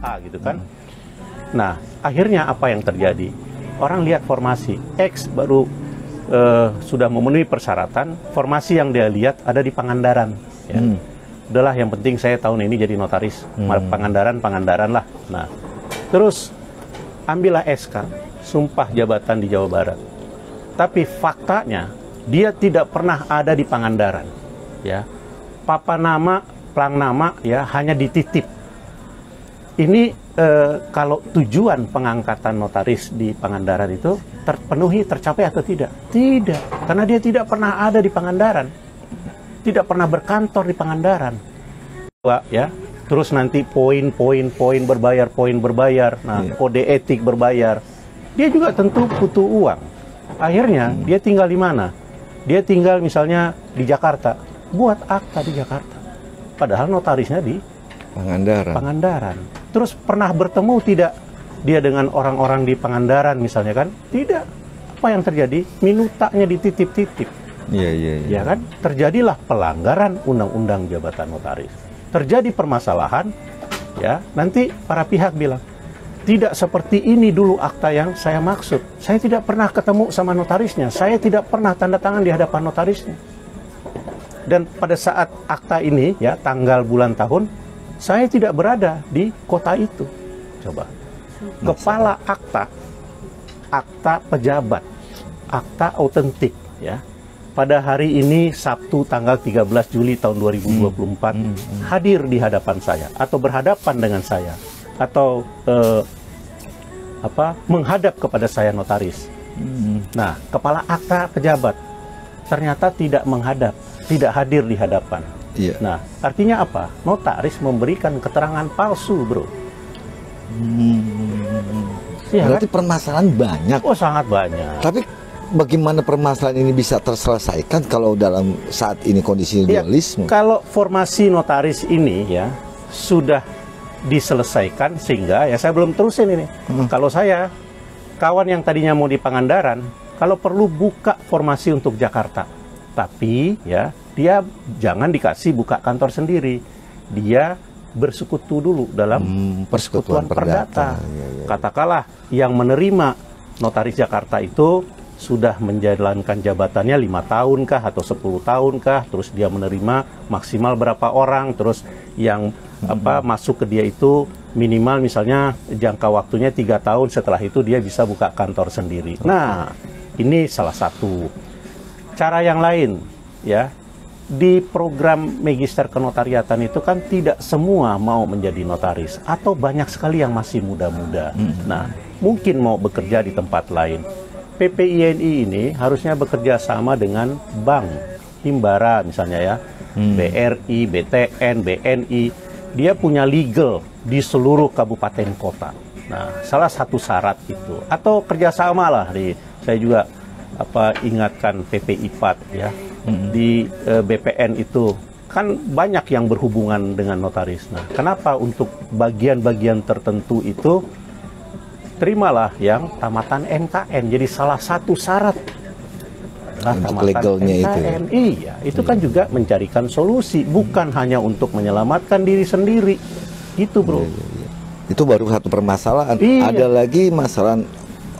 A gitu kan. Nah, akhirnya apa yang terjadi? Orang lihat formasi X baru sudah memenuhi persyaratan, formasi yang dia lihat ada di Pangandaran. Ya. Udahlah, yang penting saya tahun ini jadi notaris. Pangandaran lah. Nah, terus ambillah SK, sumpah jabatan di Jawa Barat. Tapi faktanya dia tidak pernah ada di Pangandaran. Ya, papa nama, plang nama, ya hanya dititip. Ini kalau tujuan pengangkatan notaris di Pangandaran itu terpenuhi, tercapai atau tidak? Tidak, karena dia tidak pernah ada di Pangandaran, tidak pernah berkantor di Pangandaran. Ya, terus nanti poin berbayar. Nah, kode etik berbayar. Dia juga tentu butuh uang. Akhirnya dia tinggal di mana? Dia tinggal misalnya di Jakarta, buat akta di Jakarta. Padahal notarisnya di Pangandaran. Terus pernah bertemu tidak dia dengan orang-orang di Pangandaran misalnya kan? Tidak. Apa yang terjadi? Minutanya dititip-titip. Ya kan? Terjadilah pelanggaran undang-undang jabatan notaris. Terjadi permasalahan, ya. Nanti para pihak bilang, tidak seperti ini dulu akta yang saya maksud. Saya tidak pernah ketemu sama notarisnya. Saya tidak pernah tanda tangan di hadapan notarisnya. Dan pada saat akta ini, ya, tanggal, bulan, tahun, saya tidak berada di kota itu. Coba. Kepala akta pejabat, akta autentik, ya. Pada hari ini Sabtu tanggal 13 Juli tahun 2024 hadir di hadapan saya atau berhadapan dengan saya atau menghadap kepada saya notaris. Nah, kepala akta pejabat ternyata tidak menghadap, tidak hadir di hadapan. Nah, artinya apa? Notaris memberikan keterangan palsu, bro. Berarti kan? Permasalahan banyak. Oh, sangat banyak. Tapi bagaimana permasalahan ini bisa terselesaikan kalau dalam saat ini kondisi dualisme? Kalau formasi notaris ini ya sudah diselesaikan sehingga ya saya belum terusin ini. Kalau saya kawan yang tadinya mau di Pangandaran, kalau perlu buka formasi untuk Jakarta. Tapi ya dia jangan dikasih buka kantor sendiri. Dia bersekutu dulu dalam persekutuan perdata. Katakanlah yang menerima notaris Jakarta itu sudah menjalankan jabatannya 5 tahun kah atau 10 tahun kah, terus dia menerima maksimal berapa orang, terus yang masuk ke dia itu minimal misalnya jangka waktunya 3 tahun, setelah itu dia bisa buka kantor sendiri. Nah, ini salah satu. Cara yang lain, ya, di program Magister Kenotariatan itu kan tidak semua mau menjadi notaris, atau banyak sekali yang masih muda-muda. Nah, mungkin mau bekerja di tempat lain. PPINI ini harusnya bekerja sama dengan bank, Himbara misalnya ya, BRI, BTN, BNI. Dia punya legal di seluruh kabupaten kota. Nah, salah satu syarat itu. Atau kerjasama lah, saya juga ingatkan PPIPAT ya, di BPN itu kan banyak yang berhubungan dengan notaris. Nah, kenapa untuk bagian-bagian tertentu itu terimalah yang tamatan NKN? Jadi salah satu syarat untuk legalnya NKN. Itu ya? Iya, itu kan juga mencarikan solusi, bukan hanya untuk menyelamatkan diri sendiri. Gitu, bro. Itu baru satu permasalahan. Ada lagi masalah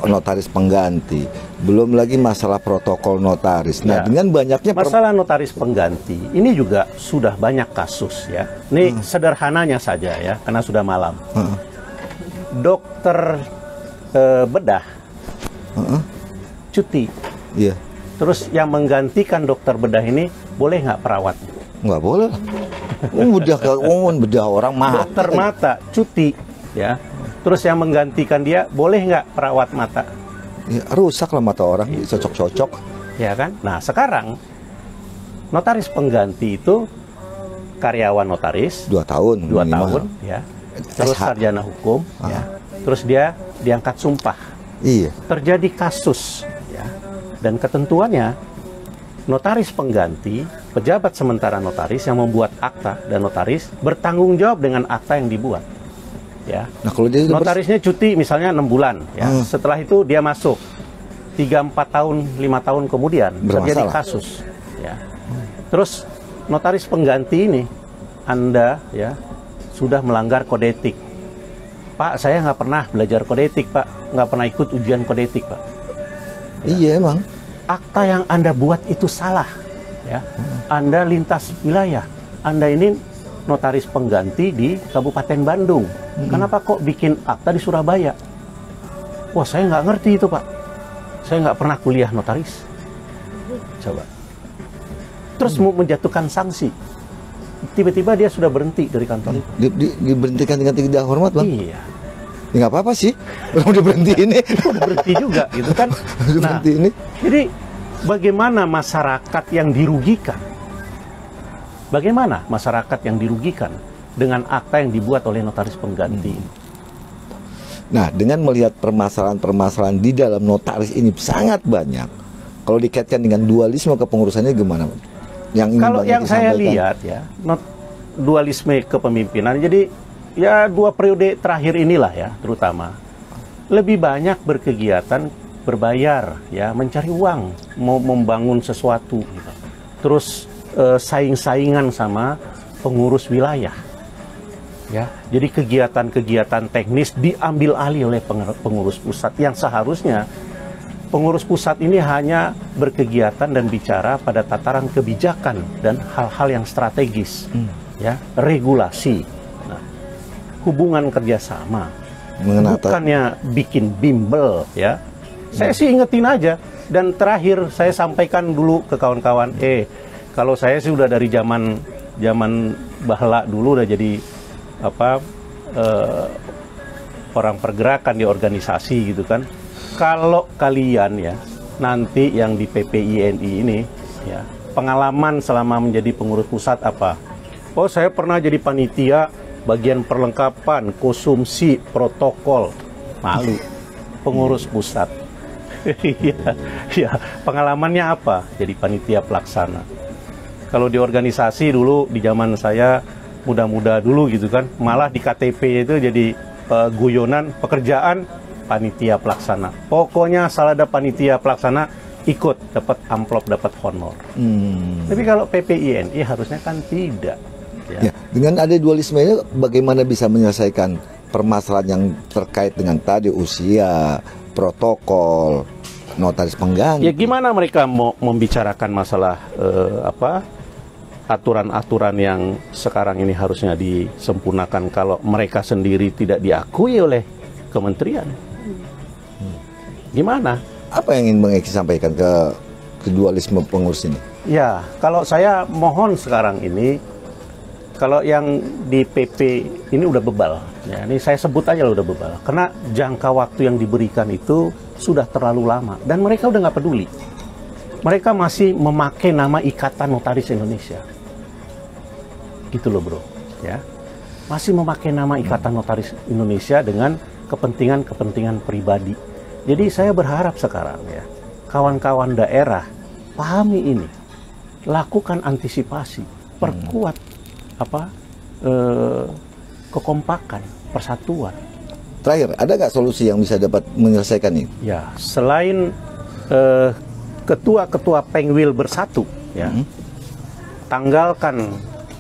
notaris pengganti, belum lagi masalah protokol notaris. Nah, dengan banyaknya masalah notaris pengganti ini juga sudah banyak kasus ya. Ini sederhananya saja ya, karena sudah malam. Dokter bedah cuti. Terus yang menggantikan dokter bedah ini boleh nggak perawat? Nggak boleh. Bedah orang mata. Dokter mata cuti ya. Terus yang menggantikan dia boleh nggak perawat mata? Ya, rusak lah mata orang, cocok-cocok. Ya kan? Nah, sekarang notaris pengganti itu karyawan notaris 2 tahun. 2 tahun ya. Terus sarjana hukum ya. Terus dia diangkat sumpah. Iya. Terjadi kasus ya. Dan ketentuannya notaris pengganti, pejabat sementara notaris yang membuat akta dan notaris bertanggung jawab dengan akta yang dibuat. Ya. Nah, kalau dia notarisnya cuti misalnya 6 bulan ya. Setelah itu dia masuk 3, 4 tahun, 5 tahun kemudian terjadi kasus ya. Terus notaris pengganti ini Anda ya sudah melanggar kode etik. Pak, saya nggak pernah belajar kode etik, Pak. Nggak pernah ikut ujian kode etik, Pak. Iya emang. Akta yang Anda buat itu salah. Ya. Anda lintas wilayah. Anda ini notaris pengganti di Kabupaten Bandung. Kenapa kok bikin akta di Surabaya? Wah, saya nggak ngerti itu, Pak. Saya nggak pernah kuliah notaris. Coba. Terus mau menjatuhkan sanksi. Tiba-tiba dia sudah berhenti dari kantor itu. Diberhentikan dengan tidak hormat, Bang? Iya. Ya nggak apa-apa sih. Orang diberhenti ini. Berhenti juga, gitu kan. Nah, ini. jadi bagaimana masyarakat yang dirugikan? Bagaimana masyarakat yang dirugikan dengan akta yang dibuat oleh notaris pengganti? Nah, dengan melihat permasalahan-permasalahan di dalam notaris ini sangat banyak. Kalau dikaitkan dengan dualisme kepengurusannya gimana? Kalau yang saya lihat ya, dualisme kepemimpinan. Jadi ya 2 periode terakhir inilah ya, terutama lebih banyak berkegiatan berbayar ya, mencari uang, mau membangun sesuatu gitu. Terus saing-saingan sama pengurus wilayah. Ya, jadi kegiatan-kegiatan teknis diambil alih oleh pengurus pusat yang seharusnya pengurus pusat ini hanya berkegiatan dan bicara pada tataran kebijakan dan hal-hal yang strategis, ya, regulasi, nah, hubungan kerjasama, bukannya bikin bimbel, ya. Saya sih ingetin aja. Dan terakhir saya sampaikan dulu ke kawan-kawan, kalau saya sih udah dari zaman bahla dulu udah jadi orang pergerakan di organisasi gitu kan. Kalau kalian ya nanti yang di PPINI ini ya, pengalaman selama menjadi pengurus pusat apa? Oh, saya pernah jadi panitia bagian perlengkapan, konsumsi, protokol. Malu. Pengurus pusat. Ya, pengalamannya apa? Jadi panitia pelaksana. Kalau di organisasi dulu di zaman saya muda-muda dulu gitu kan, malah di KTP itu jadi guyonan pekerjaan panitia pelaksana. Pokoknya asal ada panitia pelaksana ikut, dapat amplop, dapat honor. Tapi kalau PPINI harusnya kan tidak. Ya. Ya, dengan ada dualisme ini bagaimana bisa menyelesaikan permasalahan yang terkait dengan tadi usia, protokol, notaris pengganti? Ya gimana mereka mau membicarakan masalah aturan-aturan yang sekarang ini harusnya disempurnakan kalau mereka sendiri tidak diakui oleh kementerian? Gimana? Apa yang ingin Bang Eki sampaikan ke dualisme pengurus ini? Ya, kalau saya mohon sekarang ini, kalau yang di PP ini udah bebal. Ya, ini saya sebut aja udah bebal. Karena jangka waktu yang diberikan itu sudah terlalu lama. Dan mereka udah nggak peduli. Mereka masih memakai nama Ikatan Notaris Indonesia. Gitu loh, bro. Ya, masih memakai nama Ikatan Notaris Indonesia dengan kepentingan-kepentingan pribadi. Jadi saya berharap sekarang ya, kawan-kawan daerah pahami ini, lakukan antisipasi, perkuat kekompakan, persatuan. Terakhir, ada nggak solusi yang bisa dapat menyelesaikan ini? Ya, selain ketua-ketua Pengwil bersatu, ya, tanggalkan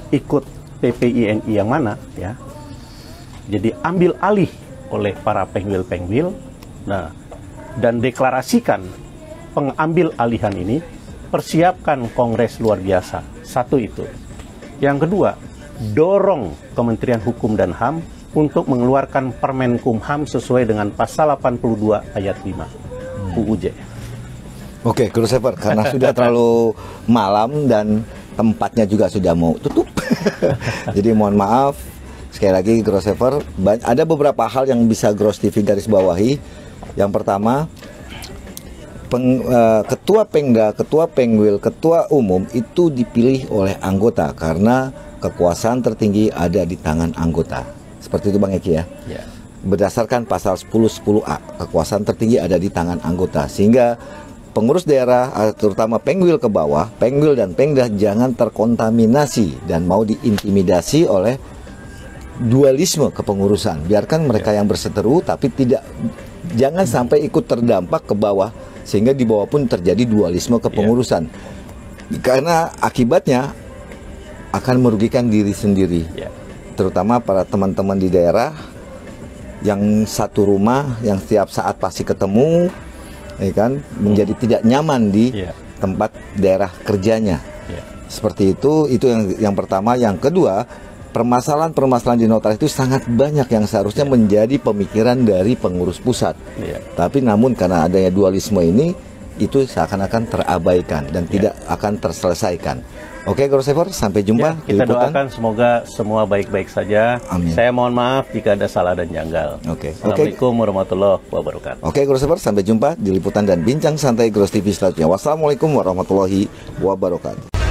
ikut PPINI yang mana, ya. Jadi ambil alih oleh para Pengwil-Pengwil, nah, dan deklarasikan pengambil alihan ini, persiapkan kongres luar biasa. Satu itu. Yang kedua, dorong Kementerian Hukum dan HAM untuk mengeluarkan Permenkumham sesuai dengan pasal 82 ayat 5 UUJ. Oke, Guru Sever, karena sudah terlalu malam dan tempatnya juga sudah mau tutup. Jadi mohon maaf sekali lagi Guru Sever, ada beberapa hal yang bisa Gros TV garis bawahi. Yang pertama, ketua Pengda, ketua Pengwil, ketua umum itu dipilih oleh anggota karena kekuasaan tertinggi ada di tangan anggota. Seperti itu Bang Eki ya. Ya. Berdasarkan pasal 10-10A, kekuasaan tertinggi ada di tangan anggota. Sehingga pengurus daerah, terutama Pengwil ke bawah, Pengwil dan Pengda jangan terkontaminasi dan mau diintimidasi oleh dualisme kepengurusan. Biarkan mereka yang berseteru, tapi jangan sampai ikut terdampak ke bawah, sehingga di bawah pun terjadi dualisme kepengurusan. Karena akibatnya akan merugikan diri sendiri. Terutama para teman-teman di daerah yang satu rumah yang setiap saat pasti ketemu, ya kan, menjadi tidak nyaman di tempat daerah kerjanya. Seperti itu yang pertama. Yang kedua, permasalahan-permasalahan di notaris itu sangat banyak yang seharusnya menjadi pemikiran dari pengurus pusat. Tapi namun karena adanya dualisme ini, itu seakan-akan terabaikan dan tidak akan terselesaikan. Oke, Guru Saiful, sampai jumpa. Kita doakan semoga semua baik-baik saja. Amin. Saya mohon maaf jika ada salah dan janggal. Assalamualaikum warahmatullahi wabarakatuh. Oke, Guru Saiful, sampai jumpa di liputan dan bincang santai Gros TV selanjutnya. Wassalamualaikum warahmatullahi wabarakatuh.